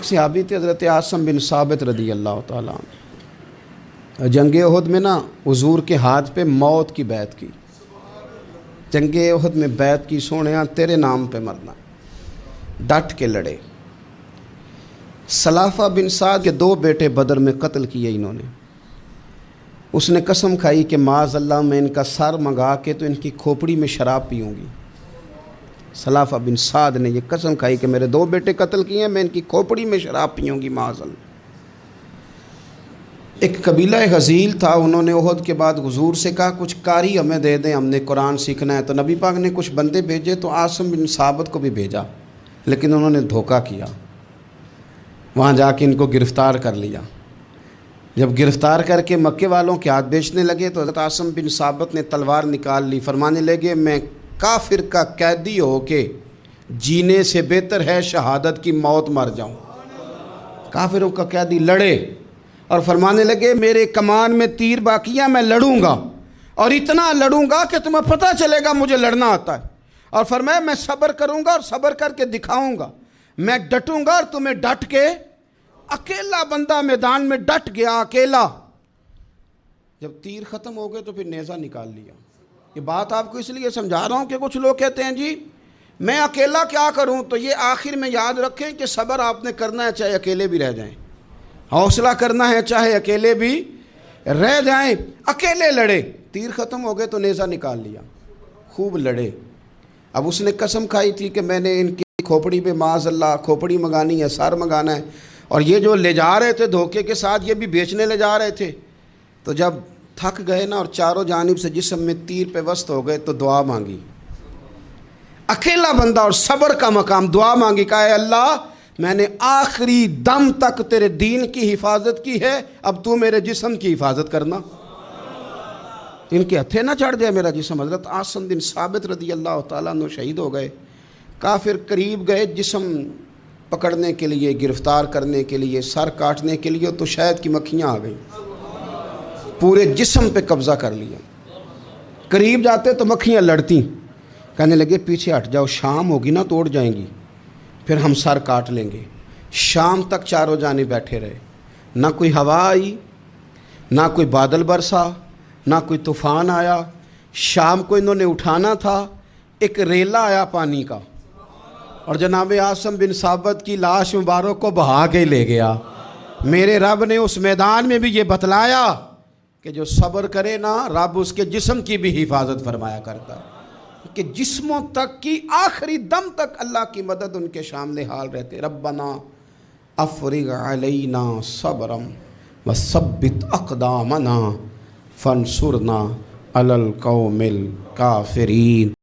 सहाबी थे हज़रत आसिम बिन साबित रदी अल्लाह ताला अन्हु। जंग उहद में ना हुजूर के हाथ पे मौत की बैत की। जंग उहद में बैत की, सोने तेरे नाम पे मरना, डट के लड़े। सलाफा बिन साद के 2 बेटे बदर में कत्ल किए इन्होंने। उसने कसम खाई कि माज़ अल्लाह मैं इनका सर मंगा के तो इनकी खोपड़ी में शराब पीऊँगी। सलाफा बिन साद ने यह कसम खाई कि मेरे 2 बेटे कत्ल किए हैं, मैं इनकी खोपड़ी में शराब पीऊँगी माज़ अल्लाह। एक कबीला गज़ील था, उन्होंने उहद के बाद हुजूर से कहा कुछ कारी हमें दे दें, हमने कुरान सीखना है। तो नबी पाक ने कुछ बंदे भेजे, तो आसिम बिन साबित को भी भेजा, लेकिन उन्होंने धोखा किया। वहाँ जाके इनको गिरफ़्तार कर लिया। जब गिरफ़्तार करके मक्के वालों के हाथ बेचने लगे तो हज़रत आसिम बिन साबित ने तलवार निकाल ली। फरमाने लगे मैं काफिर का कैदी हो के जीने से बेहतर है शहादत की मौत मर जाऊं। काफिरों का कैदी लड़े और फरमाने लगे मेरे कमान में तीर बाकी है, मैं लड़ूंगा और इतना लड़ूंगा कि तुम्हें पता चलेगा मुझे लड़ना आता है। और फरमाया मैं सब्र करूंगा और सब्र करके दिखाऊंगा, मैं डटूंगा और तुम्हें डट के। अकेला बंदा मैदान में डट गया, अकेला। जब तीर ख़त्म हो गए तो फिर नेज़ा निकाल लिया। ये बात आपको इसलिए समझा रहा हूँ कि कुछ लोग कहते हैं जी मैं अकेला क्या करूँ। तो ये आखिर में याद रखें कि सब्र आपने करना है चाहे अकेले भी रह जाएं, हौसला करना है चाहे अकेले भी रह जाएं। अकेले लड़े, तीर ख़त्म हो गए तो नेज़ा निकाल लिया, खूब लड़े। अब उसने कसम खाई थी कि मैंने इनकी खोपड़ी पे माज़ अल्लाह खोपड़ी मंगानी है, सर मंगाना है। और ये जो ले जा रहे थे धोखे के साथ, ये भी बेचने ले जा रहे थे। तो जब थक गए ना और चारों जानिब से जिस्म में तीर पे वस्त हो गए तो दुआ मांगी। अकेला बंदा और सब्र का मकाम, दुआ मांगी, कहा अल्लाह मैंने आखिरी दम तक तेरे दीन की हिफाजत की है, अब तू मेरे जिस्म की हिफाजत करना। इनके हथे ना चढ़ जाए मेरा जिस्म। हज़रत आसिम बिन साबित रदी अल्लाह ताला अन्हु शहीद हो गए। काफिर करीब गए जिस्म पकड़ने के लिए, गिरफ़्तार करने के लिए, सर काटने के लिए, तो शहद की मक्खियाँ आ गई, पूरे जिस्म पे कब्ज़ा कर लिया। करीब जाते तो मक्खियाँ लड़ती, कहने लगे पीछे हट जाओ, शाम होगी ना तोड़ जाएंगी, फिर हम सर काट लेंगे। शाम तक चारों जाने बैठे रहे, ना कोई हवा आई, ना कोई बादल बरसा, ना कोई तूफ़ान आया। शाम को इन्होंने उठाना था, एक रेला आया पानी का और जनाब आसिम बिन साबित की लाश मुबारक को बहा के ले गया। मेरे रब ने उस मैदान में भी ये बतलाया कि जो सब्र करे ना, रब उसके जिस्म की भी हिफाजत फरमाया करता है, कि जिस्मों तक की आखिरी दम तक अल्लाह की मदद उनके सामने हाल रहते। रब्बना अफ़रिग़ अलैना सब्रम व सब्बित अक़दामना फंसुरना अलल कौमिल काफ़िरीन।